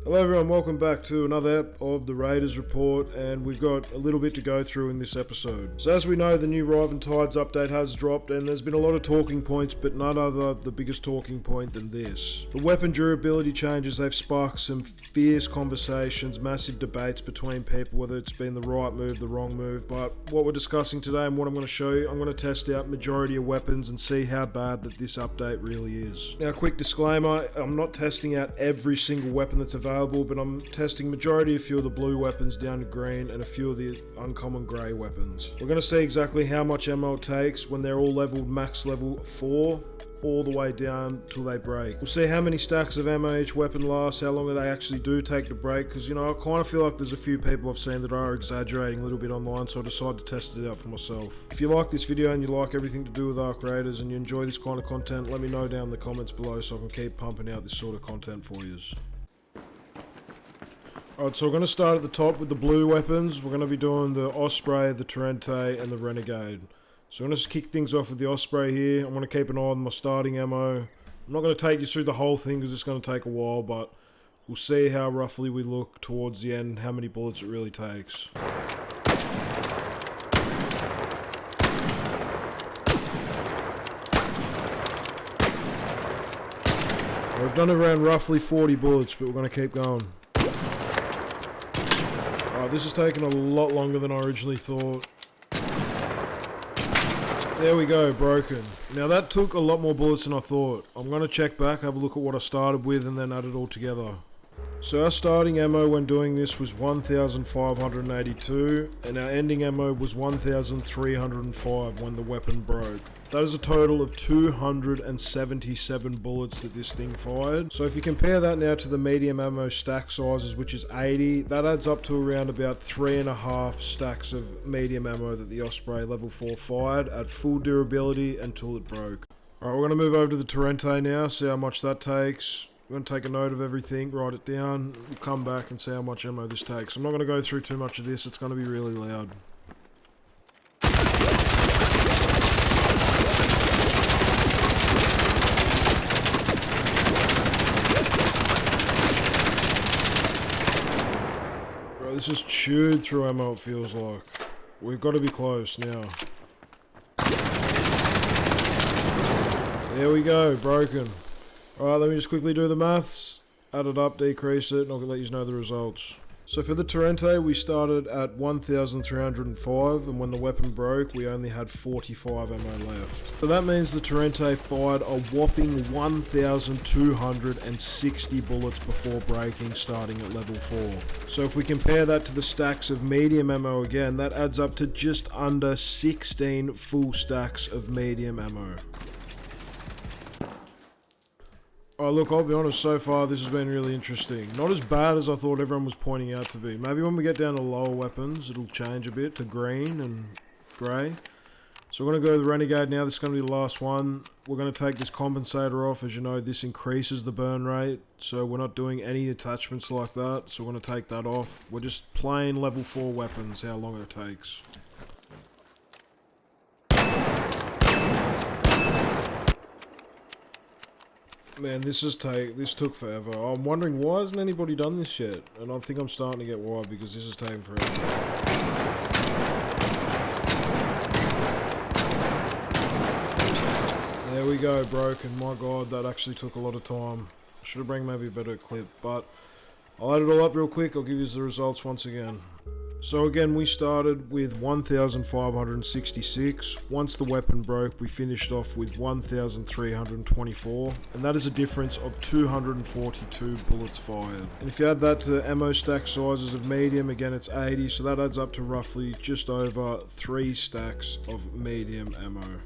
Hello everyone, welcome back to another ep of the Raiders Report, and we've got a little bit to go through in this episode. So as we know, the new Riven Tides update has dropped, and there's been a lot of talking points, but none other the biggest talking point than this. The weapon durability changes, they've sparked some fierce conversations, massive debates between people, whether it's been the right move, the wrong move, but what we're discussing today and what I'm going to show you, I'm going to test out majority of weapons and see how bad that this update really is. Now, quick disclaimer, I'm not testing out every single weapon that's available, but I'm testing majority of a few of the blue weapons down to green and a few of the uncommon grey weapons. We're going to see exactly how much ammo it takes when they're all leveled max level 4 all the way down till they break. We'll see how many stacks of ammo each weapon lasts, how long they actually do take to break, because I kind of feel like there's a few people I've seen that are exaggerating a little bit online, so I decided to test it out for myself. If you like this video and you like everything to do with Arc Raiders and you enjoy this kind of content, let me know down in the comments below so I can keep pumping out this sort of content for you. Alright, so we're going to start at the top with the blue weapons. We're going to be doing the Osprey, the Torentte, and the Renegade. So I'm going to kick things off with the Osprey here. I'm going to keep an eye on my starting ammo. I'm not going to take you through the whole thing because it's going to take a while, but we'll see how roughly we look towards the end, how many bullets it really takes. We've done around roughly 40 bullets, but we're going to keep going. Alright, this has taken a lot longer than I originally thought. There we go, broken. Now that took a lot more bullets than I thought. I'm going to check back, have a look at what I started with, and then add it all together. So our starting ammo when doing this was 1,582, and our ending ammo was 1,305 when the weapon broke. That is a total of 277 bullets that this thing fired. So if you compare that now to the medium ammo stack sizes, which is 80, that adds up to around about 3.5 stacks of medium ammo that the Osprey level 4 fired at full durability until it broke. Alright, we're going to move over to the Torentte now, see how much that takes. We're going to take a note of everything, write it down, we'll come back and see how much ammo this takes. I'm not going to go through too much of this, it's going to be really loud. Bro, this is chewed through ammo, it feels like. We've got to be close now. There we go, broken. Alright, let me just quickly do the maths, add it up, decrease it, and I'll let you know the results. So for the Torentte, we started at 1,305, and when the weapon broke, we only had 45 ammo left. So that means the Torentte fired a whopping 1,260 bullets before breaking, starting at level 4. So if we compare that to the stacks of medium ammo again, that adds up to just under 16 full stacks of medium ammo. Oh look, I'll be honest, so far this has been really interesting. Not as bad as I thought everyone was pointing out to be. Maybe when we get down to lower weapons, it'll change a bit to green and grey. So we're going to go to the Renegade now, this is going to be the last one. We're going to take this compensator off, as you know this increases the burn rate. So we're not doing any attachments like that, so we're going to take that off. We're just plain level 4 weapons, how long it takes. Man, this took forever. I'm wondering why hasn't anybody done this yet? And I think I'm starting to get why, because this is taking forever. There we go, broken. My god, that actually took a lot of time. I should have brought maybe a better clip, but I'll add it all up real quick. I'll give you the results once again. So again, we started with 1,566. Once the weapon broke, we finished off with 1,324, and that is a difference of 242 bullets fired. And if you add that to ammo stack sizes of medium, again it's 80, so that adds up to roughly just over 3 stacks of medium ammo.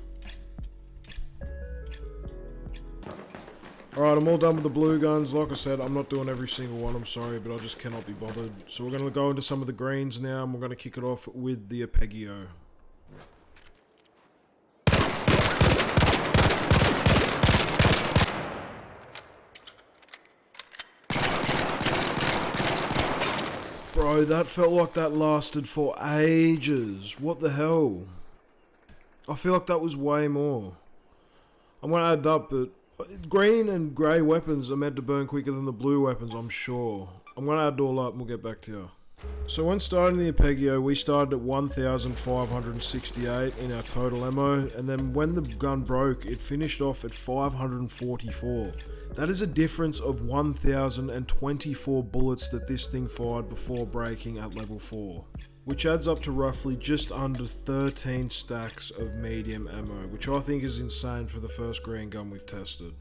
Alright, I'm all done with the blue guns. Like I said, I'm not doing every single one, I'm sorry, but I just cannot be bothered. So we're going to go into some of the greens now, and we're going to kick it off with the Arpeggio. Bro, that felt like that lasted for ages. What the hell? I feel like that was way more. I'm going to add it up, but Green and grey weapons are meant to burn quicker than the blue weapons, I'm sure. I'm going to add it all up and we'll get back to you. So when starting the Arpeggio, we started at 1,568 in our total ammo, and then when the gun broke, it finished off at 544. That is a difference of 1,024 bullets that this thing fired before breaking at level 4. Which adds up to roughly just under 13 stacks of medium ammo, which I think is insane for the first green gun we've tested.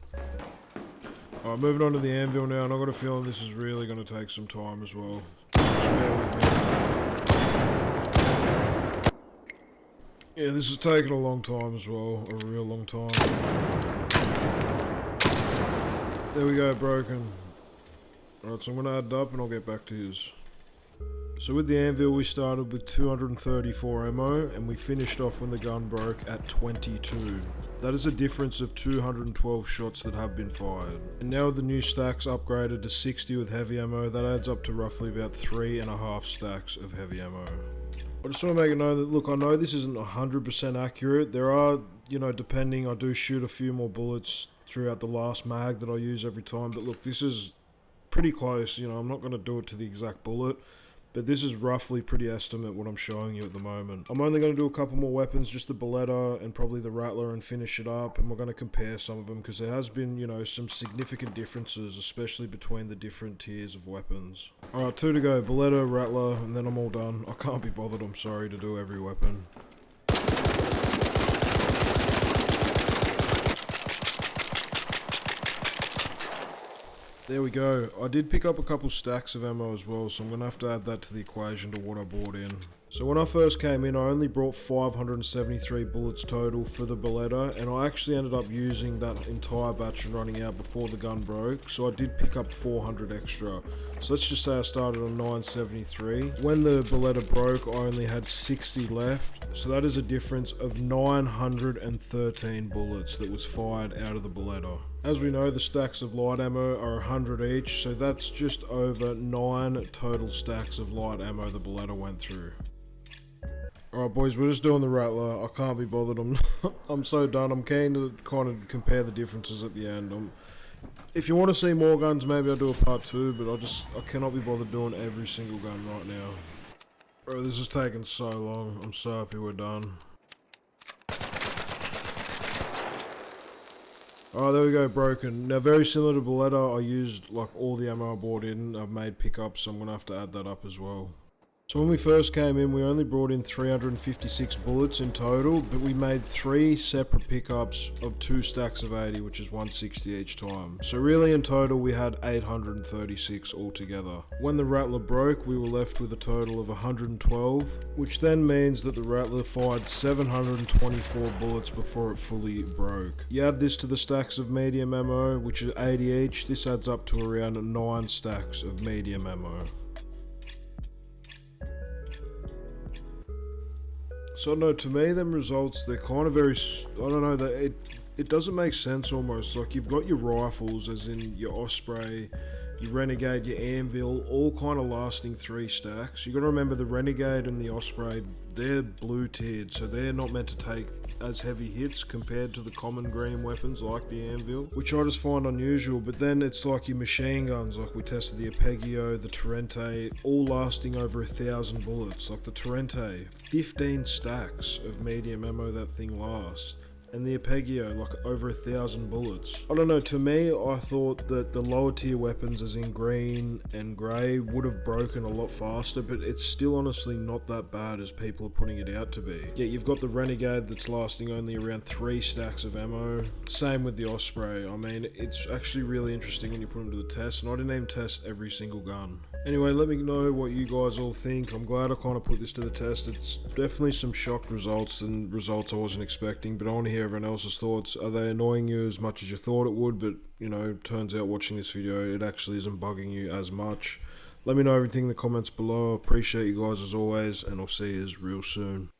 Alright, moving on to the Anvil now, and I've got a feeling this is really going to take some time as well. Just bear with me. Yeah, this has taken a long time as well, a real long time. There we go, broken. Alright, so I'm going to add it up and I'll get back to his. So with the Anvil we started with 234 ammo and we finished off when the gun broke at 22. That is a difference of 212 shots that have been fired. And now with the new stacks upgraded to 60 with heavy ammo, that adds up to roughly about 3.5 stacks of heavy ammo. I just want to make it known that, look, I know this isn't 100% accurate. There are, depending, I do shoot a few more bullets throughout the last mag that I use every time, but look, this is pretty close. I'm not going to do it to the exact bullet. But this is roughly pretty estimate what I'm showing you at the moment. I'm only going to do a couple more weapons, just the Burletta and probably the Rattler, and finish it up. And we're going to compare some of them because there has been, some significant differences, especially between the different tiers of weapons. Alright, 2 to go. Burletta, Rattler, and then I'm all done. I can't be bothered, I'm sorry, to do every weapon. There we go. I did pick up a couple stacks of ammo as well, so I'm going to have to add that to the equation to what I bought in. So when I first came in, I only brought 573 bullets total for the Burletta, and I actually ended up using that entire batch and running out before the gun broke, so I did pick up 400 extra. So let's just say I started on 973. When the Burletta broke, I only had 60 left, so that is a difference of 913 bullets that was fired out of the Burletta. As we know, the stacks of light ammo are 100 each, so that's just over 9 total stacks of light ammo the Burletta went through. Alright boys, we're just doing the Rattler. I can't be bothered, I'm so done. I'm keen to kind of compare the differences at the end. If you want to see more guns, maybe I'll do a part 2, but I cannot be bothered doing every single gun right now. Bro, this is taking so long. I'm so happy we're done. Alright, there we go, broken. Now, very similar to Burletta, I used like all the ammo I bought in. I've made pickups, so I'm going to have to add that up as well. So when we first came in, we only brought in 356 bullets in total, but we made 3 separate pickups of 2 stacks of 80, which is 160 each time. So really in total, we had 836 altogether. When the Rattler broke, we were left with a total of 112, which then means that the Rattler fired 724 bullets before it fully broke. You add this to the stacks of medium ammo, which is 80 each, this adds up to around 9 stacks of medium ammo. So I don't know, to me them results, they're kind of very, I don't know, that it doesn't make sense almost. Like you've got your rifles, as in your Osprey, your Renegade, your Anvil, all kind of lasting 3 stacks. You got to remember the Renegade and the Osprey, they're blue tiered, so they're not meant to take as heavy hits compared to the common green weapons like the Anvil, which I just find unusual. But then it's like your machine guns, like we tested the Arpeggio, the Torentte, all lasting over 1,000 bullets. Like the Torentte, 15 stacks of medium ammo that thing lasts. And the Arpeggio, like over 1,000 bullets. I don't know, to me, I thought that the lower tier weapons, as in green and grey, would have broken a lot faster, but it's still honestly not that bad as people are putting it out to be. Yet you've got the Renegade that's lasting only around 3 stacks of ammo. Same with the Osprey. I mean, it's actually really interesting when you put them to the test, and I didn't even test every single gun. Anyway, let me know what you guys all think. I'm glad I kind of put this to the test. It's definitely some shocked results and results I wasn't expecting, but I want to hear everyone else's thoughts. Are they annoying you as much as you thought it would? But turns out watching this video, it actually isn't bugging you as much. Let me know everything in the comments below. I appreciate you guys as always, and I'll see you real soon.